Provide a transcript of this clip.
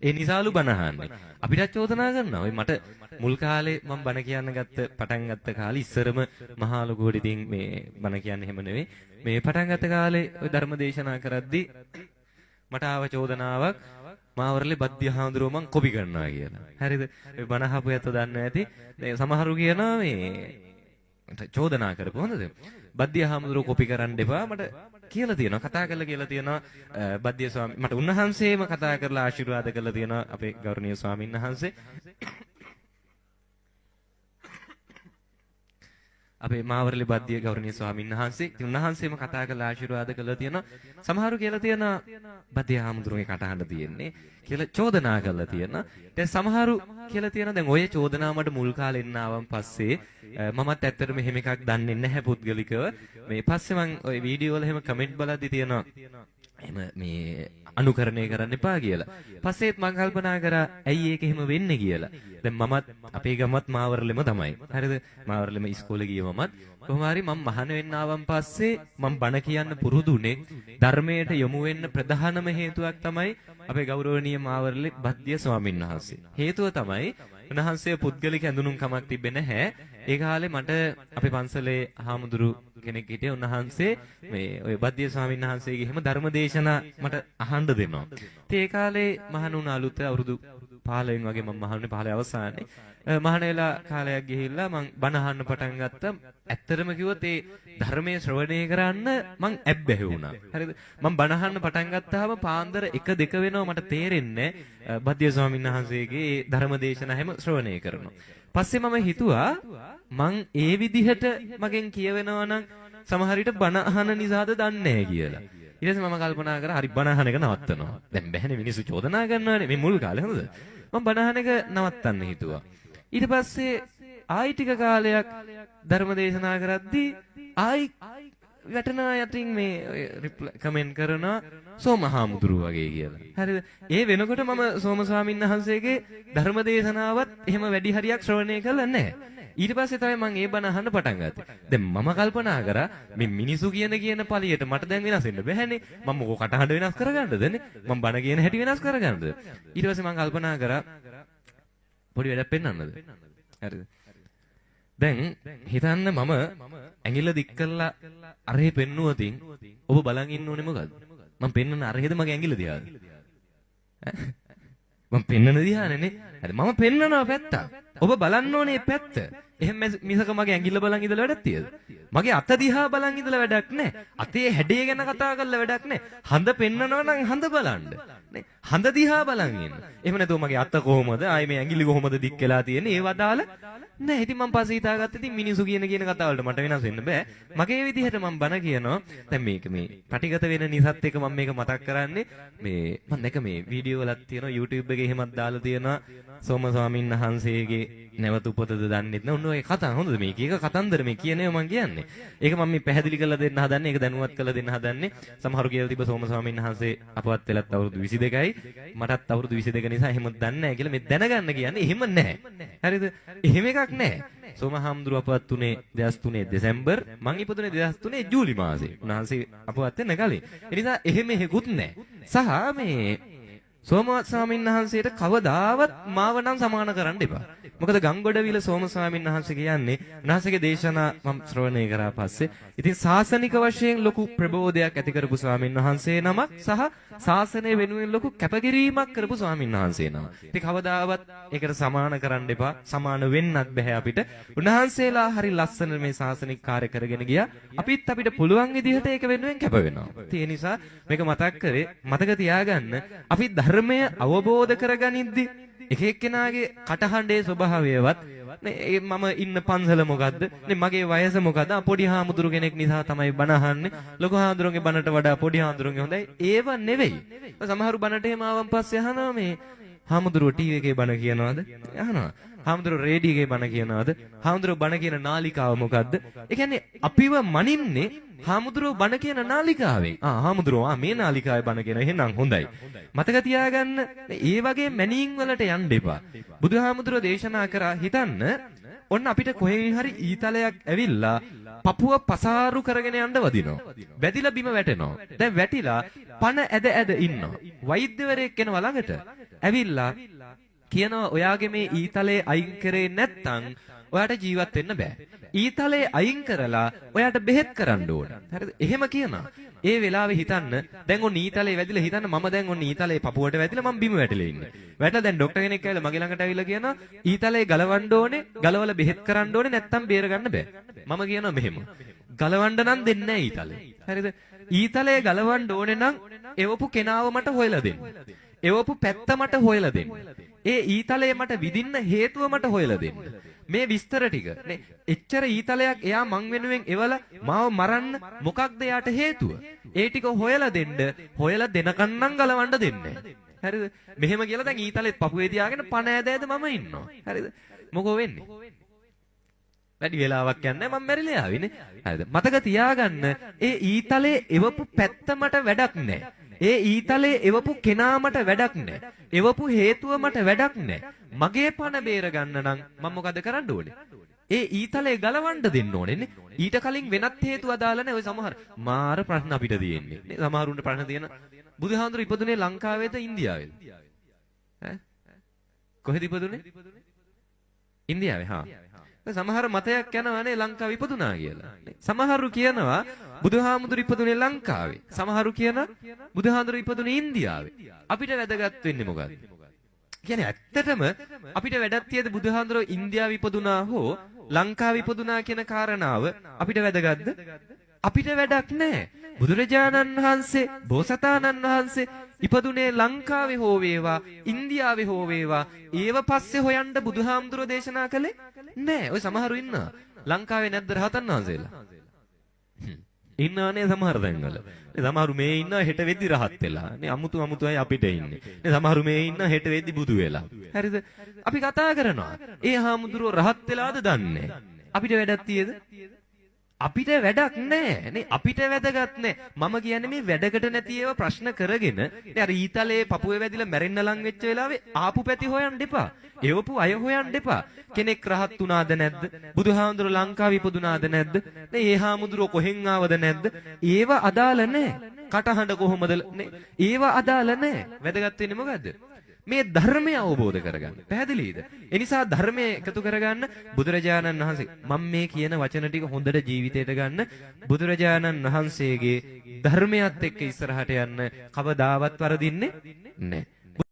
ඒ නිසාලු බණ අහන්නේ. අපිට චෝදනා කරනවා. ඔය මට මුල් කාලේ මම බණ කියන්න පටන් ගත්ත කාලේ ඉස්සරම මහා ලොකුවට ඉතින් මේ බණ කියන්නේ එහෙම නෙවෙයි. මේ පටන් ගත්ත කාලේ ඔය ධර්ම දේශනා කරද්දී මට ආව චෝදනාවක් මාවරලේ බද්දිය හාමුදුරුවෝ මං කොපි කරනවා කියලා. හරිද? ඔය බණ අහපු ඇත්තෝ දන්නවා ඇති. සමහරු කියනවා මේ චෝදනා කරපුවා හොඳද? බද්දිය හාමුදුරුවෝ කොපි කරන්න එපා මට කියලා තියෙනවා. කතා කරලා කියලා තියෙනවා බද්දිය ස්වාමී මට උන්වහන්සේම කතා කරලා ආශිර්වාද කරලා තියෙනවා අපේ ගෞරවනීය ස්වාමීන් වහන්සේ. අපේ මාවරලේ බද්දිය ගෞරවනීය ස්වාමීන් වහන්සේ ඉතින් උන්වහන්සේම කතා කරලා ආශිර්වාද කළා තියෙනවා. සමහරු කියලා තියෙනවා බද්දිය හාමුදුරුවන්ගේ කටහඬ තියෙන්නේ කියලා චෝදනා කරලා තියෙනවා. දැන් සමහරු කියලා තියෙනවා දැන් ඔය චෝදනා මට මුල් කාලේ එන්න ආවන් පස්සේ මමත් ඇත්තටම මෙහෙම එකක් දන්නේ නැහැ පුද්ගලිකව. මේ පස්සේ මම ওই වීඩියෝ වල එහෙම කමෙන්ට් බලද්දි තියෙනවා එහෙම මේ අනුකරණය කරන්න එපා කියලා. පස්සේත් මම කල්පනා කරා ඇයි ඒක එහෙම වෙන්නේ කියලා. දැන් මමත් අපේ ගමත් මාවරලෙම තමයි. හරිද? මාවරලෙම ඉස්කෝලේ ගිය මමත් කොහොම හරි මම මහාන වෙන්න ආවන් පස්සේ මම බණ කියන්න පුරුදුනේ ධර්මයට යොමු වෙන්න ප්‍රධානම හේතුවක් තමයි අපේ ගෞරවනීය මාවරලේ බද්දිය ස්වාමීන් වහන්සේ. හේතුව තමයි උන්වහන්සේ පුද්ගලික ඇඳුනුම් කමක් තිබෙන්නේ නැහැ. ඒ කාලේ මට අපේ පන්සලේ හාමුදුරු කෙනෙක් හිටියේ උන්වහන්සේ මේ ඔය බද්දිය ස්වාමීන් වහන්සේගේ එහෙම ධර්ම දේශනා මට අහන්න දෙනවා. ඉතින් ඒ කාලේ මහණ වුණ අලුත අවුරුදු 15න් වගේ මම මහණුනේ 15 අවසානයේ මහණ වෙලා කාලයක් ගිහිල්ලා මං බණ අහන්න පටන් ගත්තා. ඇත්තටම කිව්වොත් ඒ ධර්මයේ ශ්‍රවණය කරන්න මං ඇබ්බැහි වුණා. හරිද? මං බණ අහන්න පටන් ගත්තාම පාන්දර 1 2 වෙනවා මට තේරෙන්නේ බද්දිය ස්වාමීන් වහන්සේගේ ඒ ධර්ම දේශනා හැම ශ්‍රවණය කරනවා. පස්සේ මම හිතුවා මං ඒ විදිහට මගෙන් කියවෙනවා නම් සමහර විට බණ අහන නිසාද දන්නේ නැහැ කියලා. ඊට පස්සේ මම කල්පනා කරා හරි බණ අහන එක නවත්තනවා. දැන් බැහැනේ මිනිස්සු චෝදනා කරනවානේ මේ මුල් කාලේ හොඳද? මම බණ අහන එක නවත්තන්න හිතුවා. ඊට පස්සේ ආයි ටික කාලයක් ධර්ම දේශනා කරද්දී ආයි වැටෙනා යටින් මේ කමෙන්ට් කරනවා සෝමහාමුදුරු වගේ කියලා. හරිද? ඒ වෙනකොට මම සෝම ස්වාමීන් වහන්සේගේ ධර්ම දේශනාවත් එහෙම වැඩි හරියක් ශ්‍රවණය කළා නැහැ. ඊට පස්සේ තමයි මම ඒ බණ අහන්න පටන් ගත්තේ. දැන් මම කල්පනා කරා මේ මිනිසු කියන පළියට මට දැන් වෙනස් වෙන්න බැහැනේ. මම මොකෝ කටහඬ වෙනස් කරගන්නදනේ? මම බණ කියන හැටි වෙනස් කරගන්නද? ඊට පස්සේ මම කල්පනා කරා පොඩි වැඩක් පෙන්වන්නද? හරිද? දැන් හිතන්න මම ඇඟිල්ල දික් කරලා අරහේ පෙන්නුවතින් ඔබ බලන් ඉන්න ඕනේ මොකද්ද? මම පෙන්වන අරහෙද මගේ ඇඟිල්ල දිහාද? මම පෙන්වන දිහානේ. හරි මම පෙන්වනවා පැත්ත. ඔබ බලන්න ඕනේ පැත්ත. එහෙම මිසක මගේ ඇඟිල්ල බලන් ඉඳලා වැඩක් තියද? මගේ අත දිහා බලන් ඉඳලා වැඩක් නැහැ. අතේ හැඩය ගැන කතා කරලා වැඩක් නැහැ. හඳ පෙන්නනවා නම් හඳ බලන්න. නේ? හඳ දිහා බලන් ඉන්න. එහෙම නැතුව මගේ අත කොහොමද? ආයේ මේ ඇඟිලි කොහොමද දික් වෙලා තියෙන්නේ? ඒව අදාළ නෑ. ඉතින් මම පස්සේ හිතාගත්තා ඉතින් මිනිසු කියන කතා වලට මට වෙනස් වෙන්න බෑ. මගේ විදිහට මම බන කියනවා. දැන් මේක මේ පටිගත වෙන නිසත් එක මම මේක මතක් කරන්නේ මේ මම දැක මේ වීඩියෝ වලක් තියෙනවා YouTube එකේ එහෙමත් දාලා තියෙනවා. සෝම ස්වාමීන් වහන්සේගේ නැවත උපතද දන්නෙත් නෑ. ඔන්න ඔය කතා හොඳද මේක? ඒක කතන්දර මේ කියන්නේ මම කියන්නේ. ඒක මම මේ පැහැදිලි කරලා දෙන්න හදන්නේ. ඒක දැනුවත් කරලා දෙන්න හදන්නේ. සමහරු කියලා තිබ්බ සෝම ස්වාමීන් වහන්සේ අපවත් වෙලත් අවුරුදු 22යි. මටත් අවුරුදු 22 නිසා එහෙම දන්නේ නැහැ කියලා මේ දැනගන්න කියන්නේ එහෙම නැහැ. හරිද? එහෙම එකක් නැහැ. සෝමහාමුදුරුව අපවත් උනේ 2003 දෙසැම්බර්. මං ඉපදුනේ 2003 ජූලි මාසේ. උන්වහන්සේ අපවත් වෙන්න කලින්. ඒ නිසා එහෙම හේකුත් නැහැ. සහ මේ සෝමවත් ස්වාමීන් වහන්සේට කවදාවත් මාව නම් සමාන කරන්න එපා. මොකද ගංගොඩවිල සෝම ස්වාමීන් වහන්සේ කියන්නේ උන්වහන්සේගේ දේශනා මම ශ්‍රවණය කරා පස්සේ ඉතින් සාසනික වශයෙන් ලොකු ප්‍රබෝධයක් ඇති කරපු ස්වාමීන් වහන්සේ නමක් සහ ශාසනය වෙනුවෙන් ලොකු කැපකිරීමක් කරපු ස්වාමීන් වහන්සේ නමක්. ඉතින් කවදාවත් ඒකට සමාන කරන්න එපා. සමාන වෙන්නත් බෑ අපිට. උන්වහන්සේලා හරි ලස්සන මේ ශාසනික කාර්ය කරගෙන ගියා. අපිත් අපිට පුළුවන් විදිහට ඒක වෙනුවෙන් කැප වෙනවා. ඒ නිසා මේක මතක් කරේ මතක තියාගන්න අපි ධර්මය අවබෝධ කරගනිද්දි එක එක්කෙනාගේ කටහඬේ ස්වභාවයවත් නේ මම ඉන්න පන්සල මොකද්ද නේ මගේ වයස මොකද්ද පොඩි හාමුදුරු කෙනෙක් නිසා තමයි බණ අහන්නේ ලොකු හාමුදුරුන්ගේ බණට වඩා පොඩි හාමුදුරුන්ගේ හොඳයි ඒව නෙවෙයි සමහරු බණට එහෙම ආවන් පස්සේ අහනවා මේ හාමුදුරුවෝ ටීවී එකේ බණ කියනවාද අහනවා හාමුදුරුවෝ රේඩියෝ එකේ බණ කියනවාද හාමුදුරුවෝ බණ කියන නාලිකාව මොකද්ද ඒ කියන්නේ අපිව මනින්නේ හාමුදුරුවෝ බණ කියන නාලිකාවෙන් හාමුදුරුවෝ මේ නාලිකාවේ බණ කියන එහෙනම් හොඳයි මතක තියාගන්න මේ වගේ මැනීම් වලට යන්න එපා බුදුහාමුදුරුවෝ දේශනා කරා හිතන්න ඔන්න අපිට කොහෙන් හරි ඊතලයක් ඇවිල්ලා පපුව පසාරු කරගෙන යන්න වදිනවා වැදිලා බිම වැටෙනවා දැන් වැටිලා පණ ඇද ඉන්නවා වෛද්‍යවරයෙක් එනවා ළඟට ඇවිල්ලා කියනවා ඔයාගේ මේ ඊතලේ අයින් කරේ නැත්නම් ඔයාට ජීවත් වෙන්න බෑ. ඊතලේ අයින් කරලා ඔයාට බෙහෙත් කරන්න ඕන. හරිද? එහෙම කියනවා. ඒ වෙලාවේ හිතන්න දැන් ඔන්න ඊතලේ වැදිලා හිතන්න මම දැන් ඔන්න ඊතලේ පපුවට වැදිලා මම බිම වැටිලා ඉන්නේ. වැටලා දැන් ડોක්ටර් කෙනෙක් ඇවිල්ලා මගේ ළඟට ඇවිල්ලා කියනවා ඊතලේ ගලවන්න ඕනේ, ගලවලා බෙහෙත් කරන්න ඕනේ නැත්නම් බේර ගන්න බෑ. මම කියනවා මෙහෙම. ගලවන්න නම් දෙන්නේ නැහැ ඊතලේ. හරිද? ඊතලේ ගලවන්න ඕනේ නම් එවපු කෙනාව මට හොයලා දෙන්න. එවපු පැත්ත මට හොයලා දෙන්න. ඒ ඊතලේ මට විදින්න හේතුව මට හොයලා දෙන්න. මේ විස්තර ටික නේ එච්චර ඊතලයක් එයා මං වෙනුවෙන් එවලා මාව මරන්න මොකක්ද යාට හේතුව? ඒ ටික හොයලා දෙන්න. හොයලා දෙනකන් නම් ගලවන්න දෙන්නේ. හරිද? මෙහෙම කියලා දැන් ඊතලෙත් පපුවේ තියාගෙන පණ ඇදෑද මම ඉන්නවා. හරිද? මොකෝ වෙන්නේ? වැඩි වෙලාවක් යන්නේ මම මැරිලා ආවිනේ. හරිද? මතක තියාගන්න ඒ ඊතලේ එවපු පැත්ත මට වැඩක් නැහැ. ඒ ඊතලේ එවපු කෙනා මට වැඩක් නැහැ. එවපු හේතුව මට වැඩක් නැහැ. මගේ පණ බේර ගන්න නම් මම මොකද කරන්න ඕනේ? ඒ ඊතලේ ගලවන්න දෙන්න ඕනේනේ. ඊට කලින් වෙනත් හේතු අදාළ නැහැ. ඔය සමහර මාර ප්‍රශ්න අපිට තියෙන්නේ. නේ සමහරුන්ට ප්‍රශ්න තියෙන බුදුහාඳුරු ඉපදුනේ ලංකාවේද ඉන්දියාවේද? ඈ කොහෙද ඉපදුනේ? ඉන්දියාවේ. හා. සමහර මතයක් යනවානේ ලංකාවේ ඉපදුනා කියලා. සමහරු කියනවා බුදුහාමුදුරු ඉපදුනේ ලංකාවේ. සමහරු කියනවා බුදුහාමුදුරු ඉපදුනේ ඉන්දියාවේ. අපිට වැදගත් වෙන්නේ මොකද්ද? කියන්නේ ඇත්තටම අපිට වැඩක් තියද බුදුහාමුදුරු ඉන්දියාවේ ඉපදුනා හෝ ලංකාවේ ඉපදුනා කියන කාරණාව අපිට වැදගත්ද? අපිට වැඩක් නැහැ. බුදුරජාණන් වහන්සේ බෝසතාණන් වහන්සේ ඉපදුනේ ලංකාවේ හෝ වේවා ඉන්දියාවේ හෝ වේවා ඒව පස්සේ හොයන්න බුදුහාමුදුරුවෝ දේශනා කළේ නෑ. ඔය සමහරු ඉන්නවා ලංකාවේ නැද්ද රහතන් වහන්සේලා? ඉන්නවනේ සමහර තැන්වල. සමහරු මේ ඉන්නවා හෙට වෙද්දි රහත් වෙලා. නේ අමුතු අය අපිට ඉන්නේ. නේ සමහරු මේ ඉන්නවා හෙට වෙද්දි බුදු වෙලා. හරිද? අපි කතා කරනවා. ඒ හාමුදුරුවෝ රහත් වෙලාද දන්නේ නැහැ. අපිට වැඩක් තියේද? අපිට වැඩක් නැහැ නේ. අපිට වැදගත් නැහැ. මම කියන්නේ මේ වැඩකට නැති ඒවා ප්‍රශ්න කරගෙන නේ අර ඊතලේ පපුවේ වැදිලා මැරෙන්න ලං වෙච්ච වෙලාවේ ආපු පැති හොයන්න එපා. එවපු අය හොයන්න එපා. කෙනෙක් රහත් වුණාද නැද්ද? බුදුහාමුදුරුවෝ ලංකාවේ ඉපදුනාද නැද්ද? නේ ඒ හාමුදුරුවෝ කොහෙන් ආවද නැද්ද? ඒව අදාළ නැහැ. කටහඬ කොහොමද නේ? ඒව අදාළ නැහැ. වැදගත් වෙන්නේ මොකද්ද? මේ ධර්මය අවබෝධ කරගන්න. පැහැදිලිද? ඒ නිසා ධර්මය එකතු කරගන්න බුදුරජාණන් වහන්සේ මම මේ කියන වචන ටික හොඳට ජීවිතයට ගන්න. බුදුරජාණන් වහන්සේගේ ධර්මයත් එක්ක ඉස්සරහට යන්න කවදාවත් වරදින්නේ නැහැ.